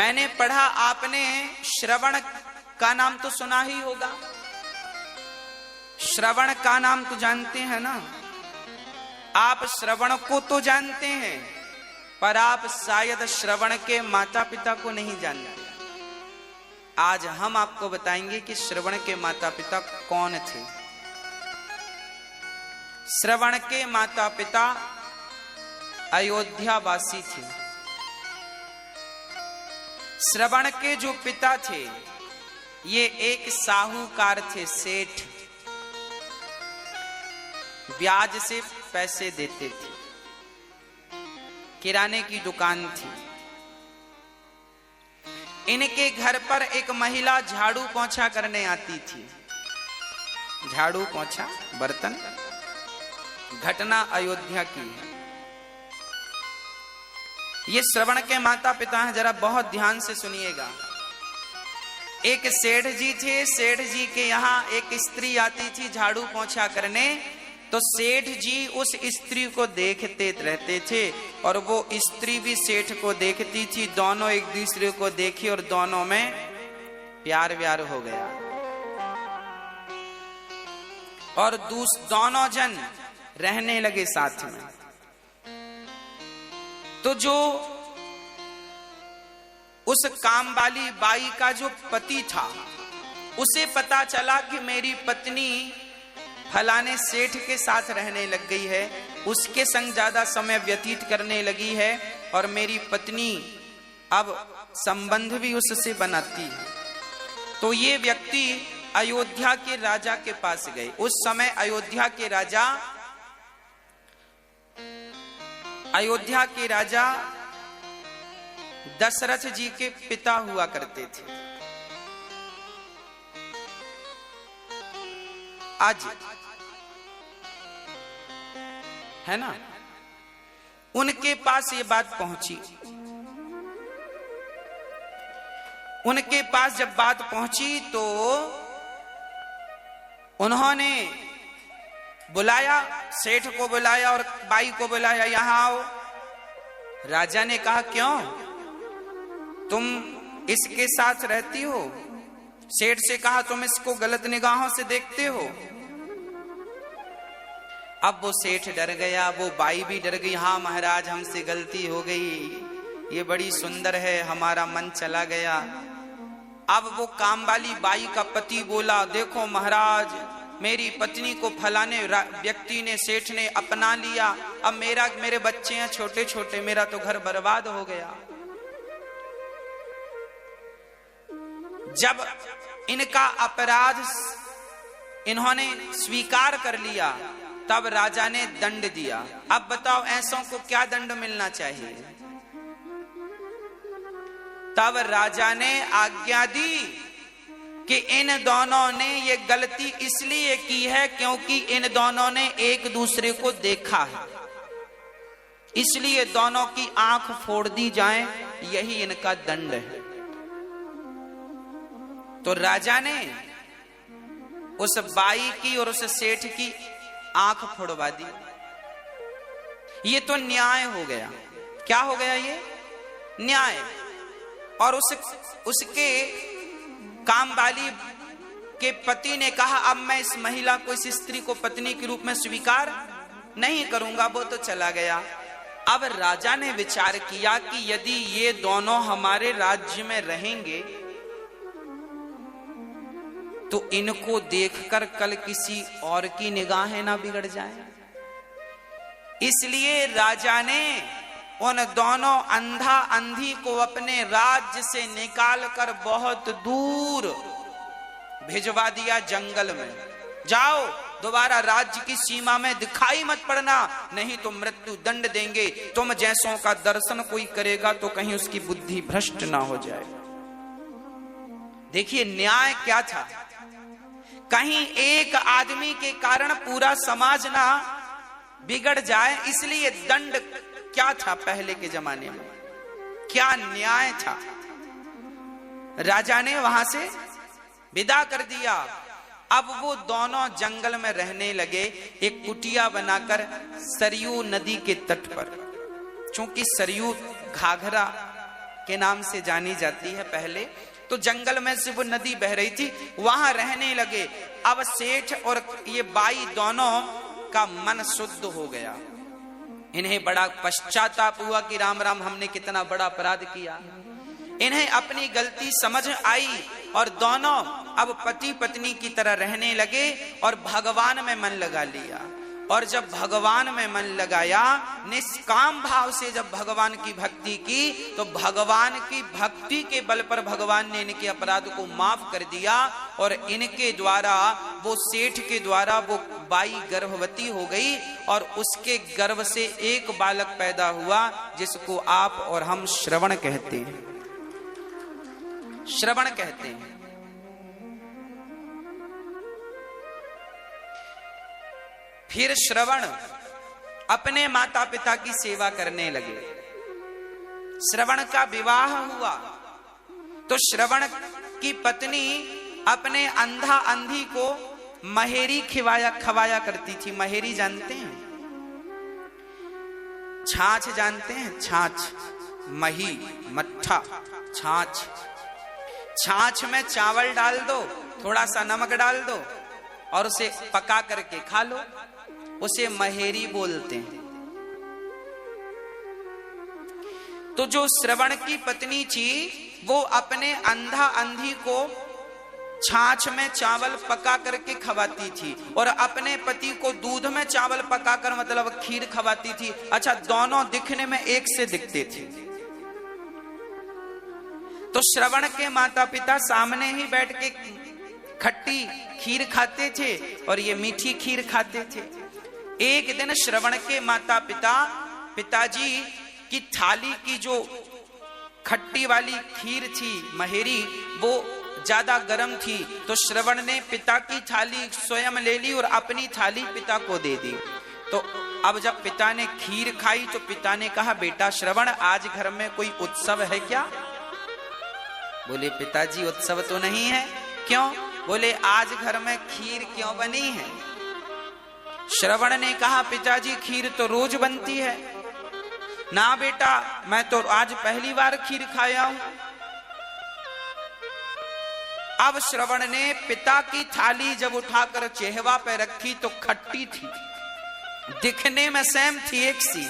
मैंने पढ़ा, आपने श्रवण का नाम तो सुना ही होगा। श्रवण का नाम तो जानते हैं ना। आप श्रवण को तो जानते हैं, पर आप शायद श्रवण के माता पिता को नहीं जानते। आज हम आपको बताएंगे कि श्रवण के माता पिता कौन थे। श्रवण के माता पिता अयोध्या वासी थे। श्रवण के जो पिता थे ये एक साहूकार थे, सेठ। ब्याज से पैसे देते थे, किराने की दुकान थी। इनके घर पर एक महिला झाड़ू पोंछा करने आती थी। झाड़ू पोंछा बर्तन, घटना अयोध्या की है। ये श्रवण के माता पिता हैं, जरा बहुत ध्यान से सुनिएगा। एक सेठ जी थे, सेठ जी के यहाँ एक स्त्री आती थी झाड़ू पोंछा करने। तो सेठ जी उस स्त्री को देखते रहते थे और वो स्त्री भी सेठ को देखती थी। दोनों एक दूसरे को देखी और दोनों में प्यार व्यार हो गया और दोनों जन रहने लगे साथ में। तो जो उस काम वाली बाई का जो पति था, उसे पता चला कि मेरी पत्नी फलाने सेठ के साथ रहने लग गई है, उसके संग ज्यादा समय व्यतीत करने लगी है और मेरी पत्नी अब संबंध भी उससे बनाती है। तो ये व्यक्ति अयोध्या के राजा के पास गए। उस समय अयोध्या के राजा दशरथ जी के पिता हुआ करते थे। आज है ना, उनके पास ये बात पहुंची। उनके पास जब बात पहुंची तो उन्होंने बुलाया, सेठ को बुलाया और बाई को बुलाया, यहां आओ। राजा ने कहा क्यों, तुम इसके साथ रहती हो? सेठ से कहा तुम इसको गलत निगाहों से देखते हो। अब वो सेठ डर गया, वो बाई भी डर गई। हाँ महाराज, हमसे गलती हो गई, ये बड़ी सुंदर है, हमारा मन चला गया। अब वो काम वाली बाई का पति बोला, देखो महाराज, मेरी पत्नी को फलाने व्यक्ति ने, सेठ ने अपना लिया। अब मेरे बच्चे हैं छोटे छोटे, मेरा तो घर बर्बाद हो गया। जब इनका अपराध इन्होंने स्वीकार कर लिया तब राजा ने दंड दिया। अब बताओ ऐसों को क्या दंड मिलना चाहिए? तब राजा ने आज्ञा दी कि इन दोनों ने ये गलती इसलिए की है क्योंकि इन दोनों ने एक दूसरे को देखा है, इसलिए दोनों की आंख फोड़ दी जाए, यही इनका दंड है। तो राजा ने उस बाई की और उस सेठ की आंख फोड़वा दी। ये तो न्याय हो गया। क्या हो गया? ये न्याय। और उसके काम वाली के पति ने कहा अब मैं इस महिला को, इस स्त्री को पत्नी के रूप में स्वीकार नहीं करूंगा। वो तो चला गया। अब राजा ने विचार किया कि यदि ये दोनों हमारे राज्य में रहेंगे तो इनको देखकर कल किसी और की निगाहें ना बिगड़ जाए। इसलिए राजा ने उन दोनों अंधा अंधी को अपने राज्य से निकालकर बहुत दूर भिजवा दिया, जंगल में। जाओ, दोबारा राज्य की सीमा में दिखाई मत पड़ना, नहीं तो मृत्यु दंड देंगे। तुम जैसों का दर्शन कोई करेगा तो कहीं उसकी बुद्धि भ्रष्ट ना हो जाए। देखिए न्याय क्या था। कहीं एक आदमी के कारण पूरा समाज ना बिगड़ जाए, इसलिए दंड क्या था पहले के जमाने में, क्या न्याय था। राजा ने वहां से विदा कर दिया। अब वो दोनों जंगल में रहने लगे, एक कुटिया बनाकर सरयू नदी के तट पर। चूंकि सरयू घाघरा के नाम से जानी जाती है। पहले तो जंगल में से वो नदी बह रही थी, वहां रहने लगे। अब सेठ और ये बाई दोनों का मन शुद्ध हो गया। इन्हें बड़ा पश्चाताप हुआ कि राम राम, हमने कितना बड़ा अपराध किया। इन्हें अपनी गलती समझ आई और दोनों अब पति पत्नी की तरह रहने लगे और भगवान में मन लगा लिया। और जब भगवान में मन लगाया, निष्काम भाव से जब भगवान की भक्ति की, तो भगवान की भक्ति के बल पर भगवान ने इनके अपराध को माफ कर दिया। और इनके द्वारा, वो सेठ के द्वारा, वो बाई गर्भवती हो गई और उसके गर्भ से एक बालक पैदा हुआ, जिसको आप और हम श्रवण कहते हैं। श्रवण कहते हैं। फिर श्रवण अपने माता पिता की सेवा करने लगे। श्रवण का विवाह हुआ तो श्रवण की पत्नी अपने अंधा अंधी को महेरी खवाया करती थी। महेरी जानते हैं? छाछ जानते हैं? छाछ, मही, मट्ठा, छाछ। छाछ में चावल डाल दो, थोड़ा सा नमक डाल दो और उसे पका करके खा लो, उसे महेरी बोलते हैं। तो जो श्रवण की पत्नी थी, वो अपने अंधा अंधी को छाछ में चावल पका करके खवाती थी और अपने पति को दूध में चावल पकाकर, मतलब खीर खवाती थी। अच्छा, दोनों दिखने में एक से दिखते थे। तो श्रवण के माता पिता सामने ही बैठ के खट्टी खीर खाते थे और ये मीठी खीर खाते थे। एक दिन श्रवण के माता पिताजी की थाली की जो खट्टी वाली खीर थी, महेरी, वो ज्यादा गर्म थी। तो श्रवण ने पिता की थाली स्वयं ले ली और अपनी थाली पिता को दे दी। तो अब जब पिता ने खीर खाई तो पिता ने कहा, बेटा श्रवण, आज घर में कोई उत्सव है क्या? बोले, पिताजी उत्सव तो नहीं है। क्यों? बोले, आज घर में खीर क्यों बनी है? श्रवण ने कहा, पिताजी खीर तो रोज बनती है। ना बेटा, मैं तो आज पहली बार खीर खाया हूं। अब श्रवण ने पिता की थाली जब उठाकर चेहवा पे रखी तो खट्टी थी। दिखने में सेम थी, एक सी,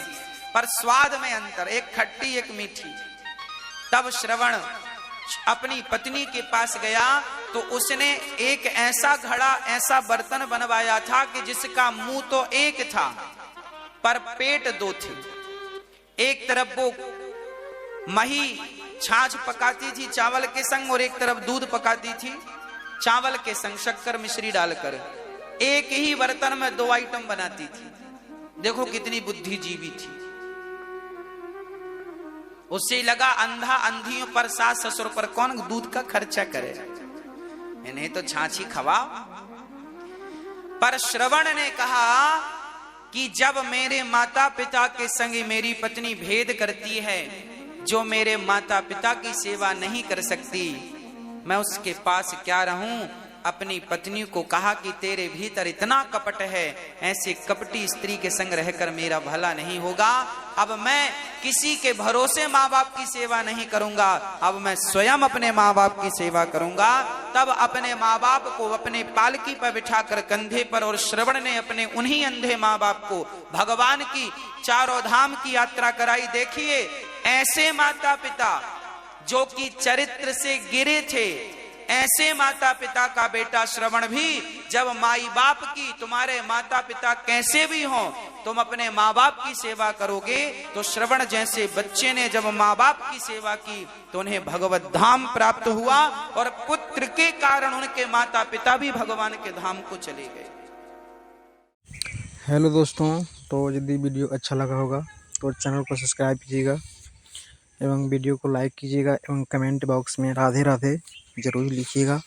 पर स्वाद में अंतर, एक खट्टी एक मीठी। तब श्रवण अपनी पत्नी के पास गया तो उसने एक ऐसा घड़ा, ऐसा बर्तन बनवाया था कि जिसका मुंह तो एक था पर पेट दो थे। एक तरफ वो मही छाछ पकाती थी चावल के संग और एक तरफ दूध पकाती थी चावल के संग, शक्कर मिश्री डालकर। एक ही बर्तन में दो आइटम बनाती थी। देखो कितनी बुद्धिजीवी थी। उससे लगा, अंधा अंधियों पर, सास ससुर पर कौन दूध का खर्चा करे, इन्हें तो छाछी खवाओ। पर श्रवण ने कहा कि जब मेरे माता पिता के संग मेरी पत्नी भेद करती है, जो मेरे माता पिता की सेवा नहीं कर सकती, मैं उसके पास क्या रहूं? अपनी पत्नी को कहा कि तेरे भीतर इतना कपट है, ऐसे कपटी स्त्री के संग रहकर मेरा भला नहीं होगा। अब मैं किसी के भरोसे माँ बाप की सेवा नहीं करूंगा, अब मैं स्वयं अपने माँ बाप की सेवा करूंगा। तब अपने माँ बाप को अपने पालकी पर बिठाकर कंधे पर, और श्रवण ने अपने उन्हीं अंधे माँ बाप को भगवान की चारों धाम की यात्रा कराई। देखिए, ऐसे माता पिता जो कि चरित्र से गिरे थे, ऐसे माता पिता का बेटा श्रवण भी जब माई बाप की, तुम्हारे माता पिता कैसे भी हों, तुम अपने माँ बाप की सेवा करोगे, तो श्रवण जैसे बच्चे ने जब माँ बाप की सेवा की तो उन्हें भगवत धाम प्राप्त हुआ और पुत्र के कारण उनके माता पिता भी भगवान के धाम को चले गए। हेलो दोस्तों, तो यदि वीडियो अच्छा लगा होगा तो चैनल को सब्सक्राइब कीजिएगा एवं वीडियो को लाइक कीजिएगा एवं कमेंट बॉक्स में राधे राधे जरूर लिखिएगा।